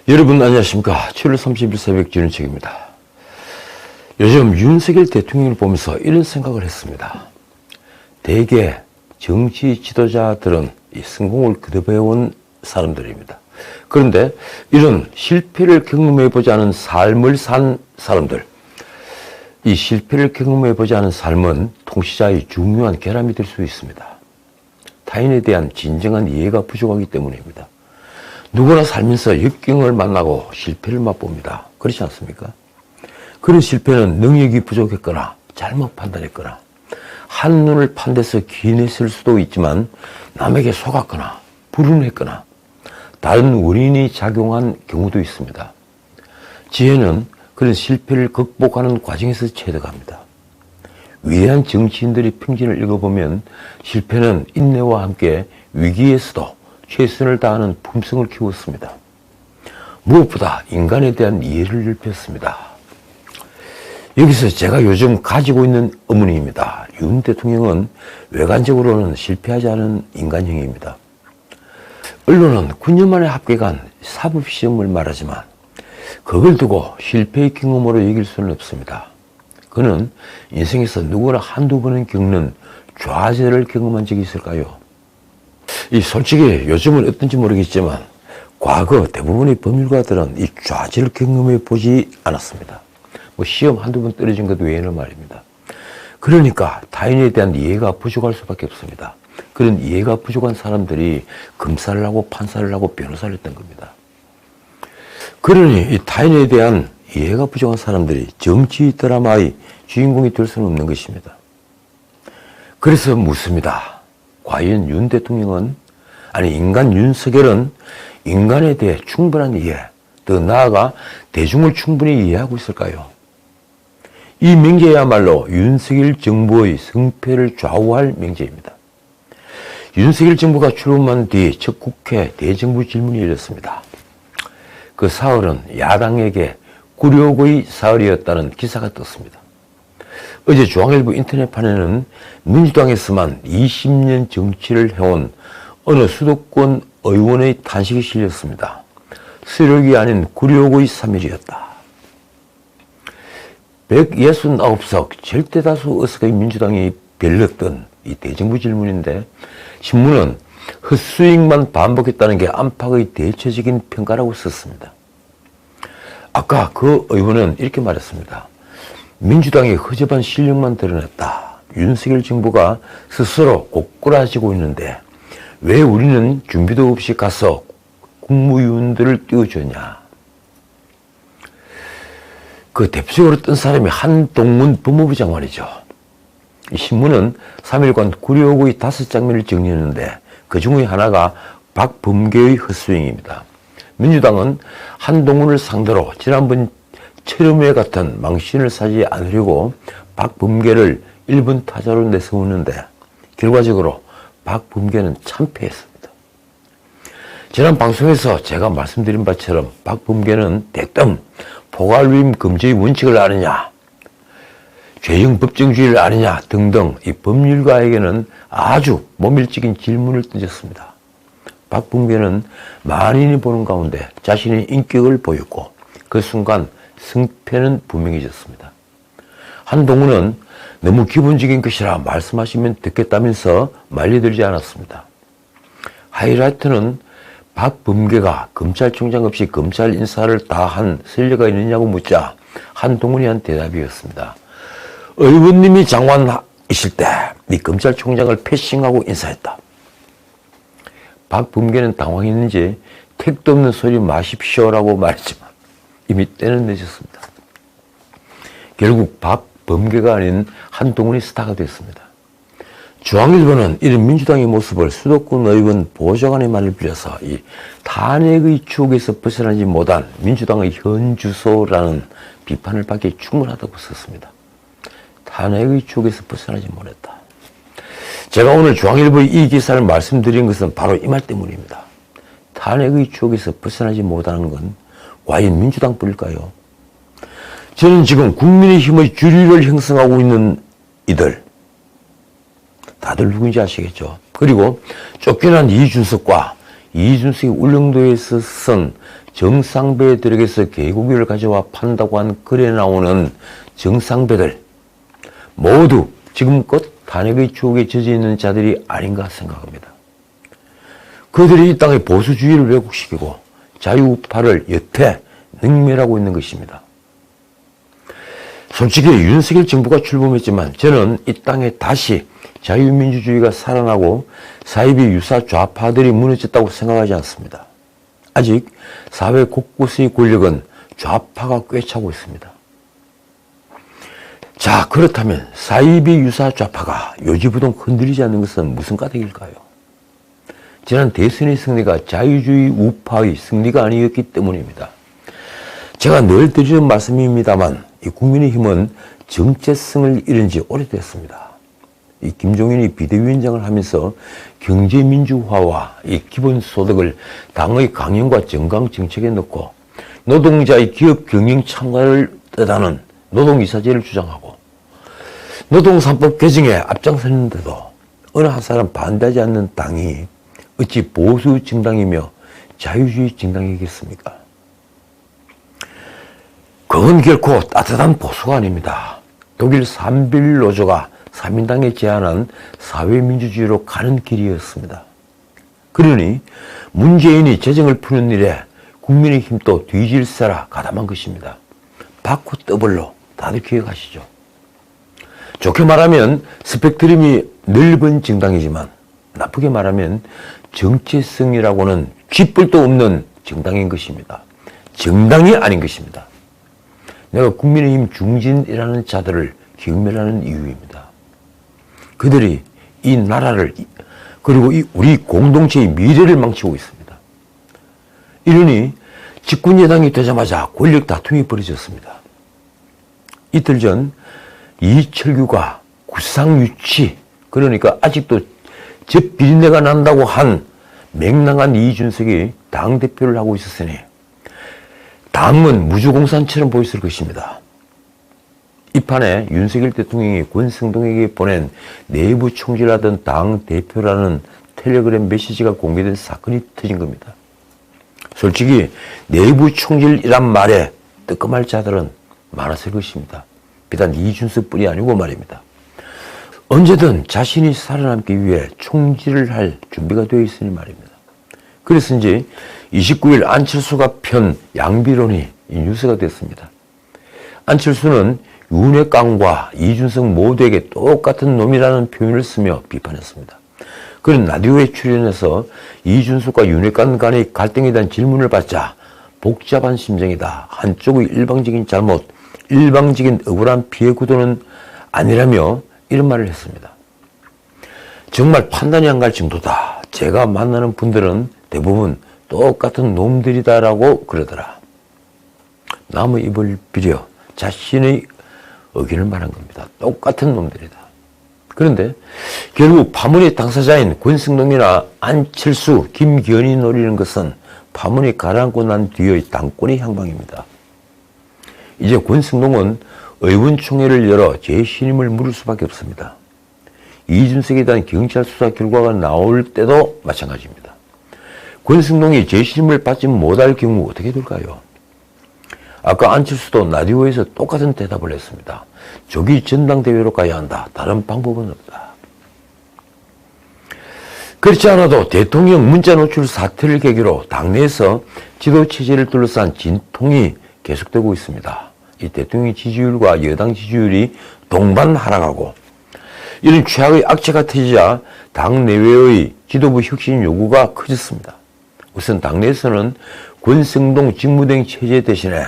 여러분 안녕하십니까. 7월 30일 새벽 지른책입니다. 요즘 윤석열 대통령을 보면서 이런 생각을 했습니다. 대개 정치 지도자들은 이 성공을 거듭해온 사람들입니다. 그런데 이런 실패를 경험해보지 않은 삶을 산 사람들, 이 실패를 경험해보지 않은 삶은 통치자의 중요한 결함이 될 수 있습니다. 타인에 대한 진정한 이해가 부족하기 때문입니다. 누구나 살면서 역경을 만나고 실패를 맛봅니다. 그렇지 않습니까? 그런 실패는 능력이 부족했거나 잘못 판단했거나 한눈을 판 데서 기인했을 수도 있지만 남에게 속았거나 불운했거나 다른 원인이 작용한 경우도 있습니다. 지혜는 그런 실패를 극복하는 과정에서 체득합니다. 위대한 정치인들의 평진을 읽어보면 실패는 인내와 함께 위기에서도 최선을 다하는 품성을 키웠습니다. 무엇보다 인간에 대한 이해를 넓혔습니다. 여기서 제가 요즘 가지고 있는 의문입니다. 윤 대통령은 외관적으로는 실패하지 않은 인간형입니다. 언론은 9년 만에 합격한 사법시험을 말하지만 그걸 두고 실패의 경험으로 여길 수는 없습니다. 그는 인생에서 누구나 한두 번은 겪는 좌절을 경험한 적이 있을까요? 솔직히 요즘은 어떤지 모르겠지만 과거 대부분의 법률가들은 이 좌절을 경험해 보지 않았습니다. 시험 한두 번 떨어진 것 외에는 말입니다. 그러니까 타인에 대한 이해가 부족할 수밖에 없습니다. 그런 이해가 부족한 사람들이 검사를 하고 판사를 하고 변호사를 했던 겁니다. 그러니 이 타인에 대한 이해가 부족한 사람들이 정치 드라마의 주인공이 될 수는 없는 것입니다. 그래서 묻습니다. 과연 윤 대통령은, 인간 윤석열은 인간에 대해 충분한 이해, 더 나아가 대중을 충분히 이해하고 있을까요? 이 명제야말로 윤석열 정부의 성패를 좌우할 명제입니다. 윤석열 정부가 출범한 뒤 첫 국회 대정부 질문이 열렸습니다. 그 사흘은 야당에게 굴욕의 사흘이었다는 기사가 떴습니다. 어제 중앙일보 인터넷판에는 민주당에서만 20년 정치를 해온 어느 수도권 의원의 탄식이 실렸습니다. 수력이 아닌 굴욕의 3일이었다. 169석 절대다수 의석의 민주당이 별렀던 이 대정부 질문인데 신문은 헛수익만 반복했다는 게 안팎의 대체적인 평가라고 썼습니다. 아까 그 의원은 이렇게 말했습니다. 민주당이 허접한 실력만 드러냈다. 윤석열 정부가 스스로 고꾸라지고 있는데 왜 우리는 준비도 없이 가서 국무위원들을 띄워줬냐. 그 대표적으로 뜬 사람이 한동훈 법무부 장관이죠. 이 신문은 3일간 굴욕의 5장면을 정리했는데 그 중의 하나가 박범계의 헛스윙입니다. 민주당은 한동훈을 상대로 지난번 철음회 같은 망신을 사지 않으려고 박범계를 1번 타자로 내세우는데 결과적으로 박범계는 참패했습니다. 지난 방송에서 제가 말씀드린 바처럼 박범계는 대뜸 포괄위임 금지의 원칙을 아느냐, 죄형 법정주의를 아느냐 등등 이 법률가에게는 아주 모밀적인 질문을 던졌습니다. 박범계는 만인이 보는 가운데 자신의 인격을 보였고 그 순간 승패는 분명해졌습니다. 한동훈은 너무 기본적인 것이라 말씀하시면 듣겠다면서 말려들지 않았습니다. 하이라이트는 박범계가 검찰총장 없이 검찰 인사를 다 한 선례가 있느냐고 묻자 한동훈이 한 대답이었습니다. 의원님이 장관이실 때 이 검찰총장을 패싱하고 인사했다. 박범계는 당황했는지 택도 없는 소리 마십시오라고 말했지만 이미 때는 늦었습니다. 결국 박범계가 아닌 한동훈이 스타가 됐습니다. 중앙일보는 이런 민주당의 모습을 수도권 의원 보좌관의 말을 빌려서 이 탄핵의 추억에서 벗어나지 못한 민주당의 현 주소라는 비판을 받기 충분하다고 썼습니다. 탄핵의 추억에서 벗어나지 못했다. 제가 오늘 중앙일보의 이 기사를 말씀드린 것은 바로 이 말 때문입니다. 탄핵의 추억에서 벗어나지 못하는 건 과연 민주당뿐일까요? 저는 지금 국민의힘의 주류를 형성하고 있는 이들, 다들 누군지 아시겠죠? 그리고 쫓겨난 이준석과 이준석이 울릉도에서 쓴 정상배들에게서 개고기를 가져와 판다고 한 글에 나오는 정상배들 모두 지금껏 탄핵의 추억에 젖어 있는 자들이 아닌가 생각합니다. 그들이 이 땅의 보수주의를 왜곡시키고 자유우파를 여태 능멸하고 있는 것입니다. 솔직히 윤석열 정부가 출범했지만 저는 이 땅에 다시 자유민주주의가 살아나고 사이비 유사 좌파들이 무너졌다고 생각하지 않습니다. 아직 사회 곳곳의 권력은 좌파가 꿰차고 있습니다. 자, 그렇다면 사이비 유사 좌파가 요지부동 흔들리지 않는 것은 무슨 까닭일까요? 지난 대선의 승리가 자유주의 우파의 승리가 아니었기 때문입니다. 제가 늘 드리는 말씀입니다만 이 국민의힘은 정체성을 잃은 지 오래됐습니다. 이 김종인이 비대위원장을 하면서 경제민주화와 이 기본소득을 당의 강령과 정강 정책에 넣고 노동자의 기업 경영 참가를 뜻하는 노동이사제를 주장하고 노동 3법 개정에 앞장섰는데도 어느 한 사람 반대하지 않는 당이 어찌 보수 정당이며 자유주의 정당이겠습니까? 그건 결코 따뜻한 보수가 아닙니다. 독일 삼빌노조가 3인당에 제안한 사회민주주의로 가는 길이었습니다. 그러니 문재인이 재정을 푸는 일에 국민의힘도 뒤질세라 가담한 것입니다. 바쿠 더블로 다들 기억하시죠? 좋게 말하면 스펙트럼이 넓은 정당이지만 나쁘게 말하면 정체성이라고는 쥐뿔도 없는 정당인 것입니다. 정당이 아닌 것입니다. 내가 국민의힘 중진이라는 자들을 경멸하는 이유입니다. 그들이 이 나라를 그리고 우리 공동체의 미래를 망치고 있습니다. 이러니 집권여당이 되자마자 권력 다툼이 벌어졌습니다. 이틀 전 이철규가 구상유치 그러니까 아직도 집 비린내가 난다고 한 맹랑한 이준석이 당대표를 하고 있었으니 당은 무주공산처럼 보였을 것입니다. 이 판에 윤석열 대통령이 권성동에게 보낸 내부 총질하던 당대표라는 텔레그램 메시지가 공개된 사건이 터진 겁니다. 솔직히 내부 총질이란 말에 뜨끔할 자들은 많았을 것입니다. 비단 이준석뿐이 아니고 말입니다. 언제든 자신이 살아남기 위해 총질을 할 준비가 되어 있으니 말입니다. 그래서인지 29일 안철수가 편 양비론이 뉴스가 됐습니다. 안철수는 윤핵관과 이준석 모두에게 똑같은 놈이라는 표현을 쓰며 비판했습니다. 그는 라디오에 출연해서 이준석과 윤핵관 간의 갈등에 대한 질문을 받자 복잡한 심정이다. 한쪽의 일방적인 잘못, 일방적인 억울한 피해 구도는 아니라며 이런 말을 했습니다. 정말 판단이 안 갈 정도다. 제가 만나는 분들은 대부분 똑같은 놈들이다라고 그러더라. 남의 입을 비려 자신의 의견을 말한 겁니다. 똑같은 놈들이다. 그런데 결국 파문의 당사자인 권성동이나 안철수, 김기현이 노리는 것은 파문이 가라앉고 난 뒤의 당권의 향방입니다. 이제 권성동은 의원총회를 열어 재신임을 물을 수밖에 없습니다. 이준석에 대한 경찰 수사 결과가 나올 때도 마찬가지입니다. 권성동이 재신임을 받지 못할 경우 어떻게 될까요? 아까 안철수도 라디오에서 똑같은 대답을 했습니다. 조기 전당대회로 가야 한다. 다른 방법은 없다. 그렇지 않아도 대통령 문자 노출 사태를 계기로 당내에서 지도체제를 둘러싼 진통이 계속되고 있습니다. 이 대통령 지지율과 여당 지지율이 동반 하락하고 이런 최악의 악재가 터지자 당 내외의 지도부 혁신 요구가 커졌습니다. 우선 당내에서는 권성동 직무대행 체제 대신에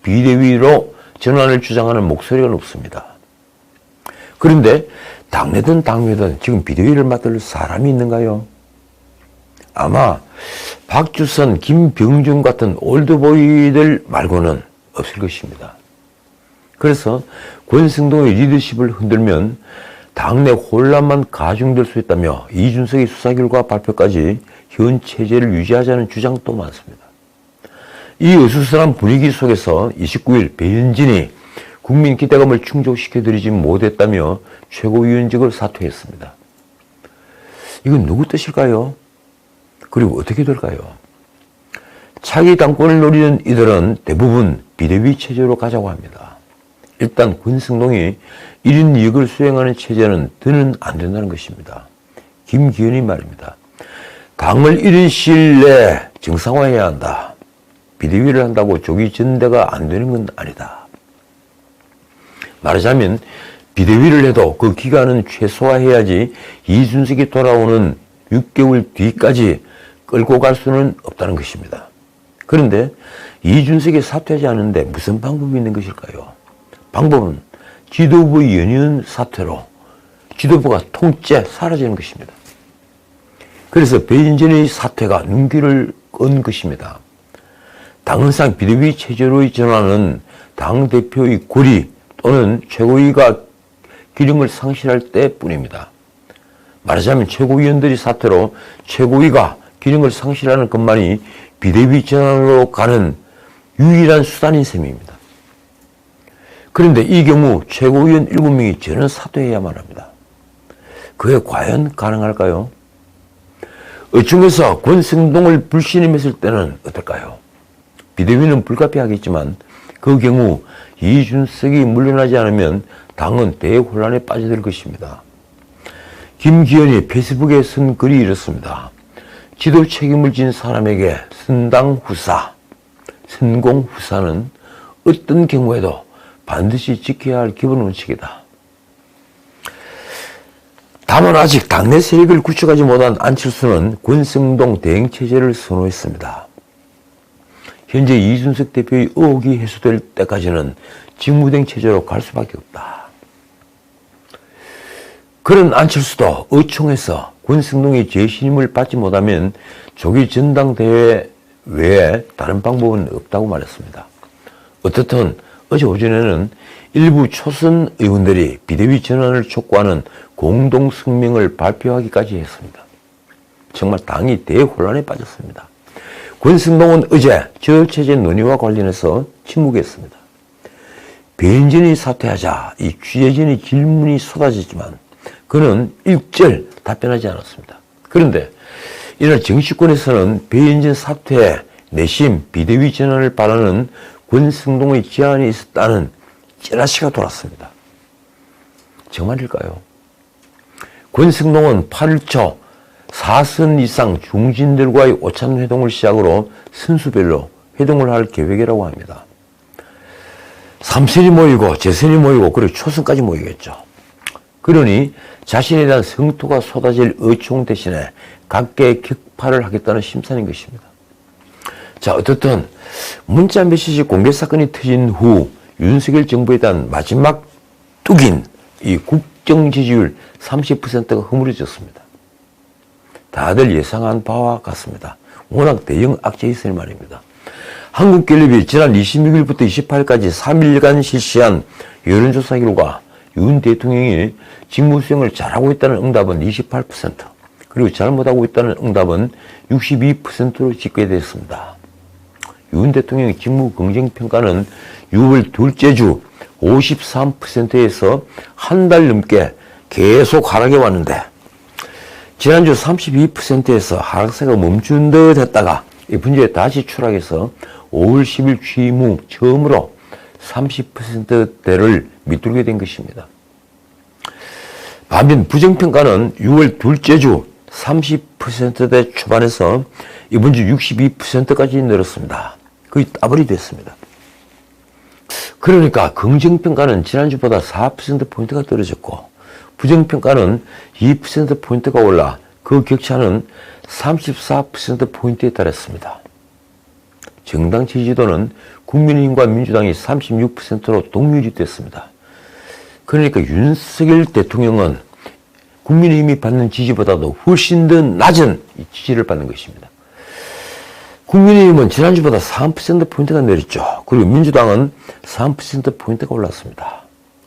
비대위로 전환을 주장하는 목소리가 높습니다. 그런데 당내든 당외든 지금 비대위를 맡을 사람이 있는가요? 아마 박주선, 김병준 같은 올드보이들 말고는 없을 것입니다. 그래서 권성동의 리더십을 흔들면 당내 혼란만 가중될 수 있다며 이준석의 수사 결과 발표까지 현 체제를 유지하자는 주장도 많습니다. 이 어수선한 분위기 속에서 29일 배현진이 국민 기대감을 충족시켜드리지 못했다며 최고위원직을 사퇴했습니다. 이건 누구 뜻일까요? 그리고 어떻게 될까요? 차기 당권을 노리는 이들은 대부분 비대위 체제로 가자고 합니다. 일단 권성동이 1인 2역을 수행하는 체제는 더는 안 된다는 것입니다. 김기현이 말입니다. 당을 1인 시일 내에 정상화해야 한다. 비대위를 한다고 조기 전대가 안 되는 건 아니다. 말하자면 비대위를 해도 그 기간은 최소화해야지 이준석이 돌아오는 6개월 뒤까지 끌고 갈 수는 없다는 것입니다. 그런데 이준석이 사퇴하지 않는데 무슨 방법이 있는 것일까요? 방법은 지도부 연이은 사퇴로 지도부가 통째 사라지는 것입니다. 그래서 배인진의 사퇴가 눈길을 끈 것입니다. 당헌상 비대위 체제로의 전환은 당대표의 고리 또는 최고위가 기능을 상실할 때뿐입니다. 말하자면 최고위원들이 사퇴로 최고위가 기능을 상실하는 것만이 비대위 전환으로 가는 유일한 수단인 셈입니다. 그런데 이 경우 최고위원 7명이 전원 사퇴해야만 합니다. 그게 과연 가능할까요? 어중에서 권성동을 불신임했을 때는 어떨까요? 비대위는 불가피하겠지만 그 경우 이준석이 물러나지 않으면 당은 대혼란에 빠져들 것입니다. 김기현이 페이스북에 쓴 글이 이렇습니다. 지도 책임을 진 사람에게 선당후사, 선공후사는 어떤 경우에도 반드시 지켜야 할 기본 원칙이다. 다만 아직 당내 세력을 구축하지 못한 안철수는 권성동 대행체제를 선호했습니다. 현재 이준석 대표의 의혹이 해소될 때까지는 직무대행 체제로 갈 수밖에 없다. 그런 안철수도 의총에서 권성동이 재신임을 받지 못하면 조기 전당대회 외에 다른 방법은 없다고 말했습니다. 어떻든 어제 오전에는 일부 초선 의원들이 비대위 전환을 촉구하는 공동 성명을 발표하기까지 했습니다. 정말 당이 대혼란에 빠졌습니다. 권성동은 어제 저체제 논의와 관련해서 침묵했습니다. 배인진이 사퇴하자 이 취재진의 질문이 쏟아졌지만 그는 일절 답변하지 않았습니다. 그런데 이날 정치권에서는 배인진 사퇴 내심 비대위 전환을 바라는 권성동의 제안이 있었다는 찌라시가 돌았습니다. 정말일까요? 권성동은 8일 초 4선 이상 중진들과의 오찬 회동을 시작으로 선수별로 회동을 할 계획이라고 합니다. 3선이 모이고 재선이 모이고 그리고 초선까지 모이겠죠. 그러니 자신에 대한 성토가 쏟아질 의총 대신에 각계의 격파를 하겠다는 심산인 것입니다. 자, 어떻든 문자 메시지 공개 사건이 터진 후 윤석열 정부에 대한 마지막 뚝인 이 국정 지지율 30%가 허물어졌습니다. 다들 예상한 바와 같습니다. 워낙 대형 악재가 있으니 말입니다. 한국갤럽이 지난 26일부터 28일까지 3일간 실시한 여론조사 결과 윤 대통령이 직무 수행을 잘하고 있다는 응답은 28%, 그리고 잘못하고 있다는 응답은 62%로 집계됐습니다. 윤 대통령의 직무 긍정평가는 6월 둘째 주 53%에서 한 달 넘게 계속 하락해 왔는데 지난주 32%에서 하락세가 멈춘 듯 했다가 이번 주에 다시 추락해서 5월 10일 취임 후 처음으로 30%대를 밑돌게 된 것입니다. 반면 부정평가는 6월 둘째 주 30%대 초반에서 이번 주 62%까지 늘었습니다. 거의 더블이 됐습니다. 그러니까 긍정평가는 지난주보다 4%포인트가 떨어졌고 부정평가는 2%포인트가 올라 그 격차는 34%포인트에 달했습니다. 정당 지지도는 국민의힘과 민주당이 36%로 동률이 됐습니다. 그러니까 윤석열 대통령은 국민의힘이 받는 지지보다도 훨씬 더 낮은 지지를 받는 것입니다. 국민의힘은 지난주보다 3%포인트가 내렸죠. 그리고 민주당은 3%포인트가 올랐습니다.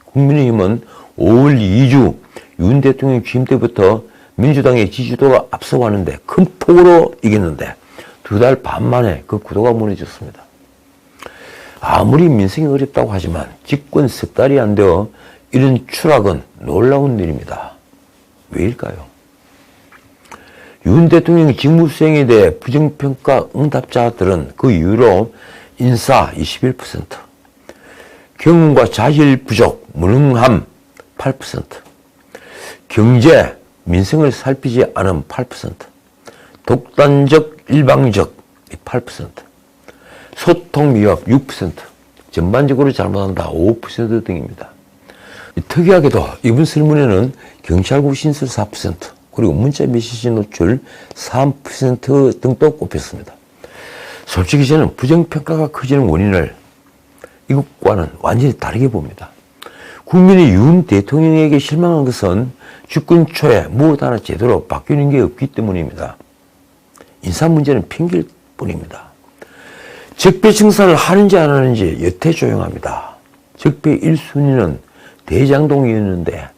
국민의힘은 5월 2주 윤 대통령 취임 때부터 민주당의 지지도가 앞서가는데 큰 폭으로 이겼는데 2달 반 만에 그 구도가 무너졌습니다. 아무리 민생이 어렵다고 하지만 집권 석 달이 안 되어 이런 추락은 놀라운 일입니다. 왜일까요? 윤 대통령 직무 수행에 대해 부정평가 응답자들은 그 이후로 인사 21%, 경험과 자질 부족, 무능함 8%, 경제, 민생을 살피지 않은 8%, 독단적, 일방적 8%, 소통 미흡 6%, 전반적으로 잘못한다 5% 등입니다. 특이하게도 이번 설문에는 경찰국 신설 4%, 그리고 문자 메시지 노출 3% 등도 꼽혔습니다. 솔직히 저는 부정평가가 커지는 원인을 이것과는 완전히 다르게 봅니다. 국민이 윤 대통령에게 실망한 것은 집권 초에 무엇 하나 제대로 바뀌는 게 없기 때문입니다. 인사 문제는 핑계일 뿐입니다. 적폐청산을 하는지 안 하는지 여태 조용합니다. 적폐 1순위는 대장동이었는데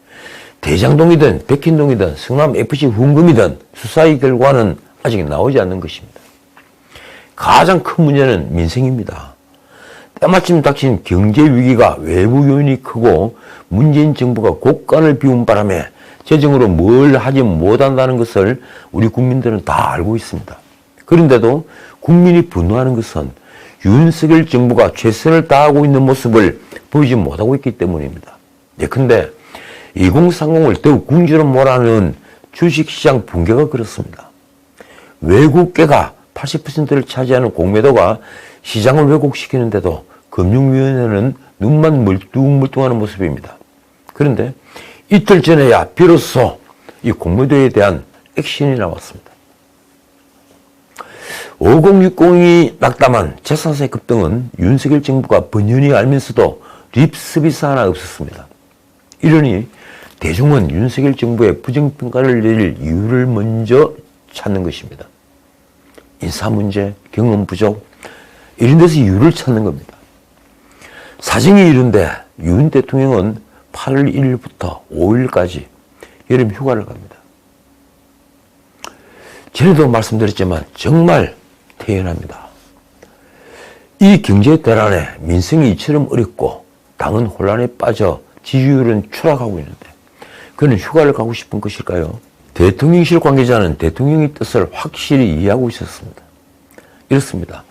대장동이든 백현동이든 성남FC 후원금이든 수사의 결과는 아직 나오지 않는 것입니다. 가장 큰 문제는 민생입니다. 때마침 닥친 경제위기가 외부 요인이 크고 문재인 정부가 곡간을 비운 바람에 재정으로 뭘 하지 못한다는 것을 우리 국민들은 다 알고 있습니다. 그런데도 국민이 분노하는 것은 윤석열 정부가 최선을 다하고 있는 모습을 보이지 못하고 있기 때문입니다. 예컨대 2030을 더욱 궁지로 몰아넣은 주식시장 붕괴가 그렇습니다. 외국계가 80%를 차지하는 공매도가 시장을 왜곡시키는데도 금융위원회는 눈만 멀뚱멀뚱하는 모습입니다. 그런데 이틀 전에야 비로소 이 공매도에 대한 액션이 나왔습니다. 5060이 낙담한 재산세 급등은 윤석열 정부가 번연히 알면서도 립서비스 하나 없었습니다. 이러니 대중은 윤석열 정부의 부정평가를 내릴 이유를 먼저 찾는 것입니다. 인사 문제, 경험 부족, 이런 데서 이유를 찾는 겁니다. 사정이 이런데 윤 대통령은 8월 1일부터 5일까지 여름 휴가를 갑니다. 전에도 말씀드렸지만 정말 태연합니다. 이 경제 대란에 민생이 이처럼 어렵고 당은 혼란에 빠져 지지율은 추락하고 있는데 그는 휴가를 가고 싶은 것일까요? 대통령실 관계자는 대통령의 뜻을 확실히 이해하고 있었습니다. 이렇습니다.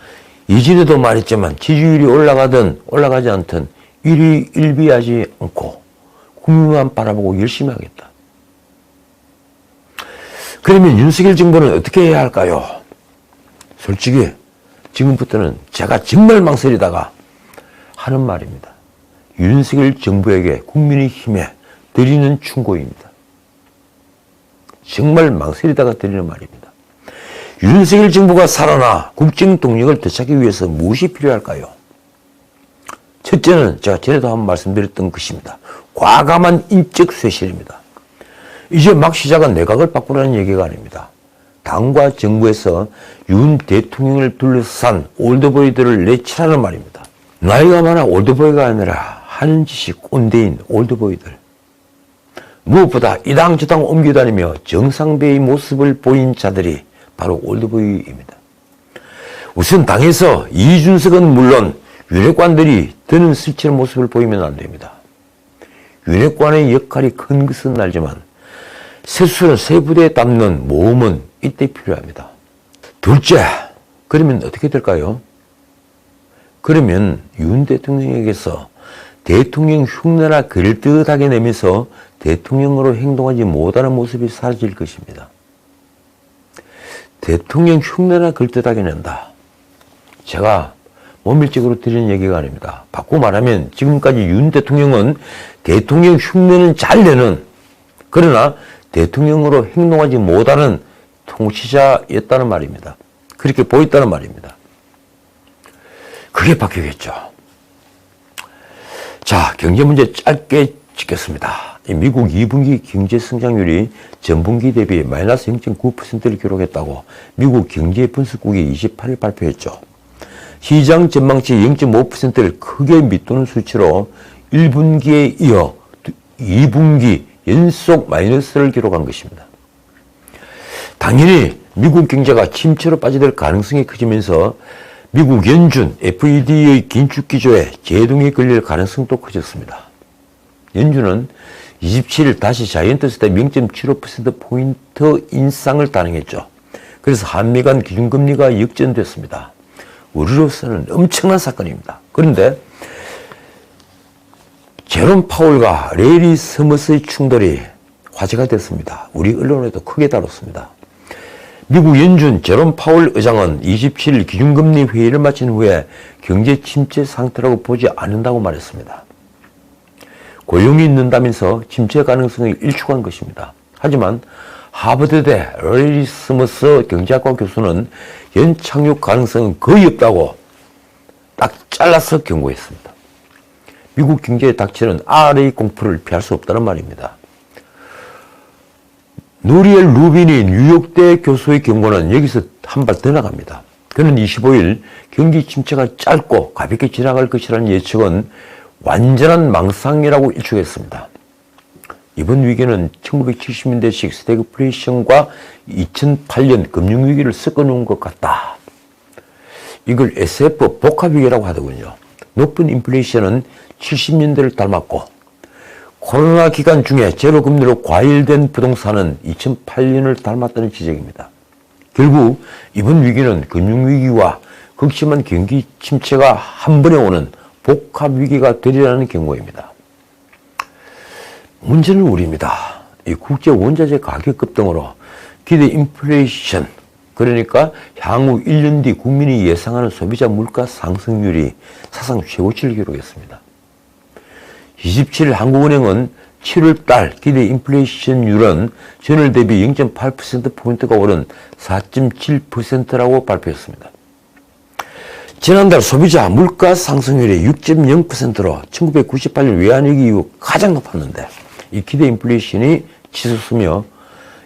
이전에도 말했지만 지지율이 올라가든 올라가지 않든 일희일비하지 않고 국민만 바라보고 열심히 하겠다. 그러면 윤석열 정부는 어떻게 해야 할까요? 솔직히 지금부터는 제가 정말 망설이다가 하는 말입니다. 윤석열 정부에게 국민의힘에 드리는 충고입니다. 정말 망설이다가 드리는 말입니다. 윤석열 정부가 살아나 국정 동력을 되찾기 위해서 무엇이 필요할까요? 첫째는 제가 전에도 한번 말씀드렸던 것입니다. 과감한 인적 쇄신입니다. 이제 막 시작한 내각을 바꾸라는 얘기가 아닙니다. 당과 정부에서 윤 대통령을 둘러싼 올드보이들을 내치라는 말입니다. 나이가 많아 올드보이가 아니라 하는 짓이 꼰대인 올드보이들. 무엇보다 이 당 저 당 옮겨다니며 정상배의 모습을 보인 자들이 바로 올드보이입니다. 우선 당에서 이준석은 물론 윤핵관들이 드는 스치는 모습을 보이면 안 됩니다. 윤핵관의 역할이 큰 것은 알지만 세수는 세 부대에 담는 모험은 이때 필요합니다. 둘째, 그러면 어떻게 될까요? 그러면 윤 대통령에게서 대통령 흉내나 그럴듯하게 내면서 대통령으로 행동하지 못하는 모습이 사라질 것입니다. 대통령 흉내나 그럴듯하게 낸다. 제가 모밀적으로 드리는 얘기가 아닙니다. 바꾸고 말하면 지금까지 윤 대통령은 대통령 흉내는 잘 내는, 그러나 대통령으로 행동하지 못하는 통치자였다는 말입니다. 그렇게 보였다는 말입니다. 그게 바뀌겠죠. 자, 경제 문제 짧게 짚겠습니다. 미국 2분기 경제 성장률이 전분기 대비 마이너스 0.9%를 기록했다고 미국 경제분석국이 28일 발표했죠. 시장 전망치 0.5%를 크게 밑도는 수치로 1분기에 이어 2분기 연속 마이너스를 기록한 것입니다. 당연히 미국 경제가 침체로 빠져들 가능성이 커지면서 미국 연준 FED의 긴축 기조에 제동이 걸릴 가능성도 커졌습니다. 연준은 27일 다시 자이언트 스텝 0.75%포인트 인상을 단행했죠. 그래서 한미 간 기준금리가 역전됐습니다. 우리로서는 엄청난 사건입니다. 그런데 제롬 파월과 레리 서머스의 충돌이 화제가 됐습니다. 우리 언론에도 크게 다뤘습니다. 미국 연준 제롬 파월 의장은 27일 기준금리 회의를 마친 후에 경제 침체 상태라고 보지 않는다고 말했습니다. 고용이 는다면서 침체 가능성이 일축한 것입니다. 하지만 하버드대 레리 서머스 경제학과 교수는 연착륙 가능성은 거의 없다고 딱 잘라서 경고했습니다. 미국 경제에 닥치는 RA 공포를 피할 수 없다는 말입니다. 누리엘 루빈이 뉴욕대 교수의 경고는 여기서 한 발 더 나갑니다. 그는 25일 경기 침체가 짧고 가볍게 지나갈 것이라는 예측은 완전한 망상이라고 일축했습니다. 이번 위기는 1970년대식 스태그플레이션과 2008년 금융위기를 섞어놓은 것 같다. 이걸 SF 복합위기라고 하더군요. 높은 인플레이션은 70년대를 닮았고 코로나 기간 중에 제로금리로 과열된 부동산은 2008년을 닮았다는 지적입니다. 결국 이번 위기는 금융위기와 극심한 경기 침체가 한 번에 오는 복합위기가 되리라는 경고입니다. 문제는 우리입니다. 이 국제 원자재 가격 급등으로 기대 인플레이션, 그러니까 향후 1년 뒤 국민이 예상하는 소비자 물가 상승률이 사상 최고치를 기록했습니다. 27일 한국은행은 7월 달 기대 인플레이션율은 전월 대비 0.8%포인트가 오른 4.7%라고 발표했습니다. 지난달 소비자 물가 상승률이 6.0%로 1998년 외환위기 이후 가장 높았는데 이 기대 인플레이션이 치솟으며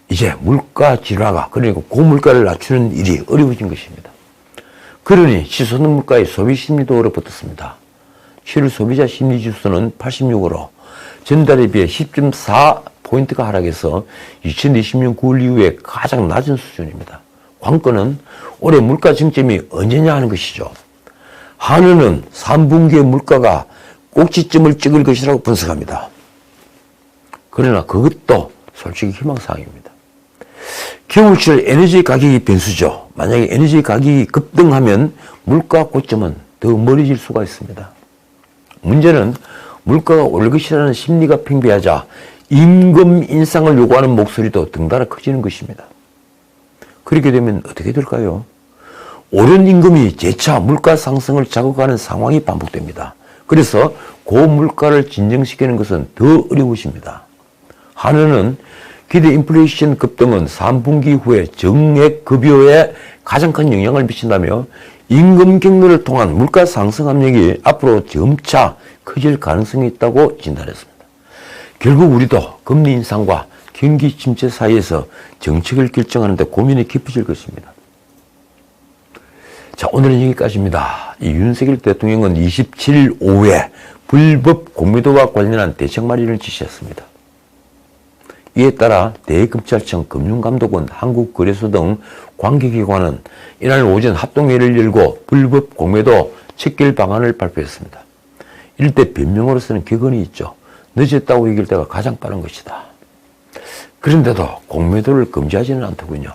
이제 물가 진화가, 그러니까 고물가를 낮추는 일이 어려워진 것입니다. 그러니 치솟는 물가의 소비 심리도 얼어붙었습니다. 7월 소비자 심리지수는 86으로 전달에 비해 10.4포인트가 하락해서 2020년 9월 이후에 가장 낮은 수준입니다. 관건은 올해 물가 정점이 언제냐 하는 것이죠. 한은은 3분기의 물가가 꼭지점을 찍을 것이라고 분석합니다. 그러나 그것도 솔직히 희망사항입니다. 겨울철 에너지 가격이 변수죠. 만약에 에너지 가격이 급등하면 물가 고점은 더 멀어질 수가 있습니다. 문제는 물가가 오를 것이라는 심리가 팽배하자 임금 인상을 요구하는 목소리도 등달아 커지는 것입니다. 그렇게 되면 어떻게 될까요? 오른 임금이 재차 물가 상승을 자극하는 상황이 반복됩니다. 그래서 고물가를 진정시키는 것은 더 어려워집니다. 한은은 기대 인플레이션 급등은 3분기 후에 정액 급여에 가장 큰 영향을 미친다며 임금 경로를 통한 물가 상승 압력이 앞으로 점차 커질 가능성이 있다고 진단했습니다. 결국 우리도 금리 인상과 경기 침체 사이에서 정책을 결정하는 데 고민이 깊어질 것입니다. 자, 오늘은 여기까지입니다. 윤석열 대통령은 27일 오후에 불법 공매도와 관련한 대책 마련을 지시했습니다. 이에 따라 대검찰청, 금융감독원, 한국거래소 등 관계기관은 이날 오전 합동회의를 열고 불법 공매도 척결 방안을 발표했습니다. 이럴 때 변명으로서는 격언이 있죠. 늦었다고 얘기할 때가 가장 빠른 것이다. 그런데도 공매도를 금지하지는 않더군요.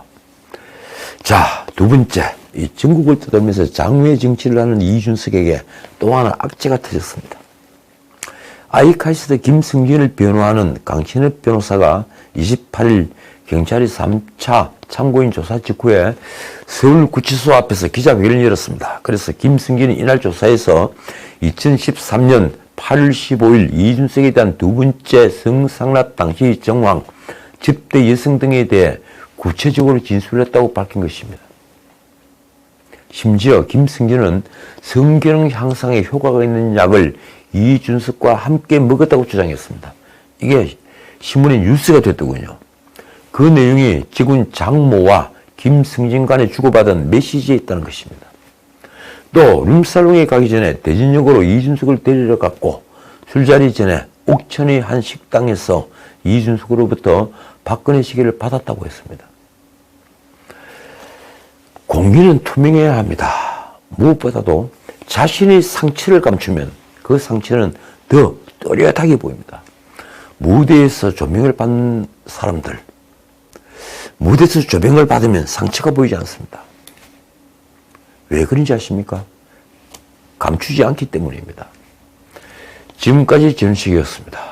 자, 두 번째, 이 전국을 떠돌면서 장외 정치를 하는 이준석에게 또 하나 악재가 터졌습니다. 아이카이스트 김승진을 변호하는 강신업 변호사가 28일 경찰이 3차 참고인 조사 직후에 서울구치소 앞에서 기자회견을 열었습니다. 그래서 김승진이 이날 조사에서 2013년 8월 15일 이준석에 대한 두 번째 성상납 당시 정황, 접대 여성 등에 대해 구체적으로 진술했다고 밝힌 것입니다. 심지어 김승진은 성기능 향상에 효과가 있는 약을 이준석과 함께 먹었다고 주장했습니다. 이게 신문에 뉴스가 됐더군요. 그 내용이 지군 장모와 김승진 간에 주고받은 메시지에 있다는 것입니다. 또 룸살롱에 가기 전에 대전역으로 이준석을 데리러 갔고 술자리 전에 옥천의 한 식당에서 이준석으로부터 박근혜 시계를 받았다고 했습니다. 공기는 투명해야 합니다. 무엇보다도 자신의 상처를 감추면 그 상처는 더 또렷하게 보입니다. 무대에서 조명을 받는 사람들, 무대에서 조명을 받으면 상처가 보이지 않습니다. 왜 그런지 아십니까? 감추지 않기 때문입니다. 지금까지 전식이었습니다.